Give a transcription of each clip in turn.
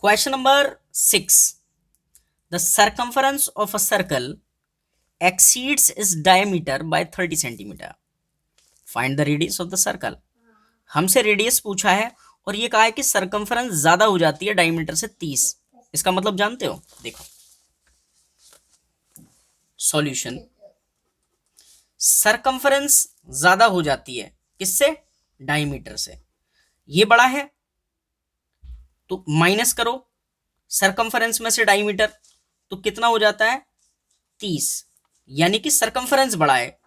Question number 6, the circumference of a circle exceeds its diameter by 30 centimetre, find the radius of the circle. हमसे radius पूछा है और ये कहा है कि सर्कम्फरेंस ज्यादा हो जाती है डायमीटर से 30। इसका मतलब जानते हो? देखो सॉल्यूशन, सर्कम्फरेंस ज्यादा हो जाती है किससे? डायमीटर से। ये बड़ा है तो माइनस करो सर्कम्फरेंस में से डायमीटर, तो कितना हो जाता है? 30। यानी कि सर्कम्फरेंस बड़ा है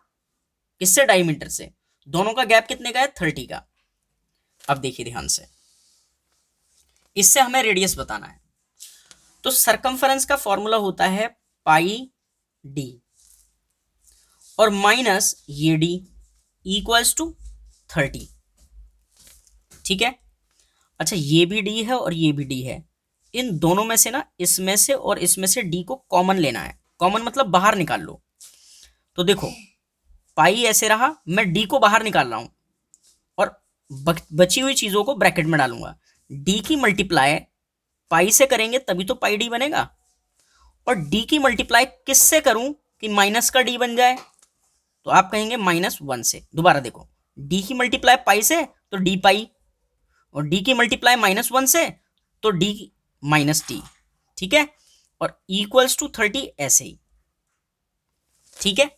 किससे? डायमीटर से। दोनों का गैप कितने का है? 30 का। अब देखिए ध्यान से, इससे हमें रेडियस बताना है। तो सर्कम्फरेंस का फॉर्मूला होता है पाई डी और माइनस ये डी इक्वल्स टू 30। ठीक है। अच्छा, ये भी डी है और ये भी डी है। इन दोनों में से ना, इसमें से और इसमें से डी को कॉमन लेना है। कॉमन मतलब बाहर निकाल लो। तो देखो पाई ऐसे रहा, मैं डी को बाहर निकाल रहा हूं और बची हुई चीजों को ब्रैकेट में डालूंगा। डी की मल्टीप्लाई पाई से करेंगे तभी तो पाई डी बनेगा। और डी की मल्टीप्लाई किससे करूं कि माइनस का डी बन जाए? तो आप कहेंगे -1 से। दोबारा देखो, डी की मल्टीप्लाई पाई से तो डी पाई, और डी की मल्टीप्लाई -1 से तो डी माइनस टी। ठीक है। और इक्वल्स टू 30 ऐसे ही। ठीक है।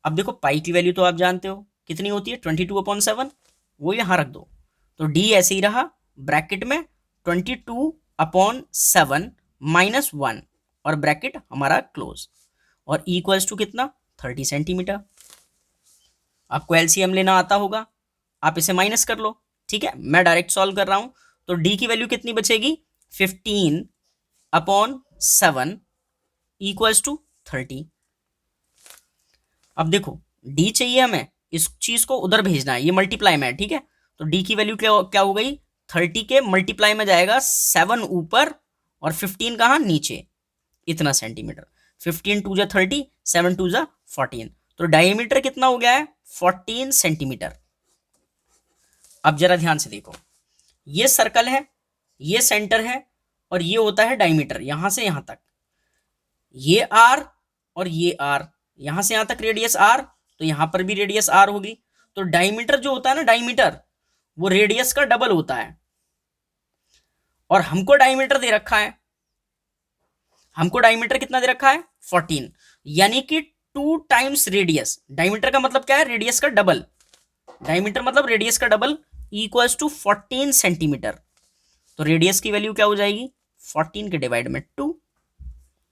अब देखो पाई की वैल्यू तो आप जानते हो कितनी होती है? 22/7। वो यहां रख दो तो डी ऐसे ही रहा ब्रैकेट में 22/7 -1 और ब्रैकेट हमारा क्लोज, और इक्वल्स टू कितना? 30 सेंटीमीटर। आपको एलसीएम लेना आता होगा, आप इसे माइनस कर लो। ठीक है, मैं डायरेक्ट सॉल्व कर रहा हूं। तो डी की वैल्यू कितनी बचेगी? 15/7 इक्वल्स टू 30। अब देखो डी चाहिए हमें, इस चीज को उधर भेजना है, ये मल्टीप्लाई में है। ठीक है, तो डी की वैल्यू क्या हो गई? 30 के मल्टीप्लाई में जाएगा 7 ऊपर और 15 कहाँ? नीचे। इतना सेंटीमीटर। 15 2 जा 30, 7 2 जा 14। तो डायमीटर कितना हो गया है? 14 सेंटीमीटर। अब जरा ध्यान से देखो, ये सर्कल है, ये सेंटर है और ये होता है डायमीटर, यहां से यहां तक। ये आर और ये आर, यहां से यहां तक रेडियस आर, तो यहां पर भी रेडियस आर होगी। तो डायमीटर जो होता है ना, डायमीटर वो रेडियस का डबल होता है। और हमको डायमीटर दे रखा है, हमको डायमीटर कितना दे रखा है? 14, यानी कि 2 टाइम्स रेडियस। डायमीटर का मतलब क्या है? रेडियस का डबल। डायमीटर मतलब रेडियस का डबल इक्वल्स टू 14 सेंटीमीटर। तो रेडियस की वैल्यू क्या हो जाएगी? 14 के डिवाइड में 2,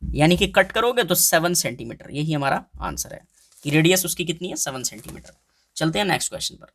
यानी कि कट करोगे तो 7 सेंटीमीटर। यही हमारा आंसर है कि रेडियस उसकी कितनी है? 7 सेंटीमीटर। चलते हैं नेक्स्ट क्वेश्चन पर।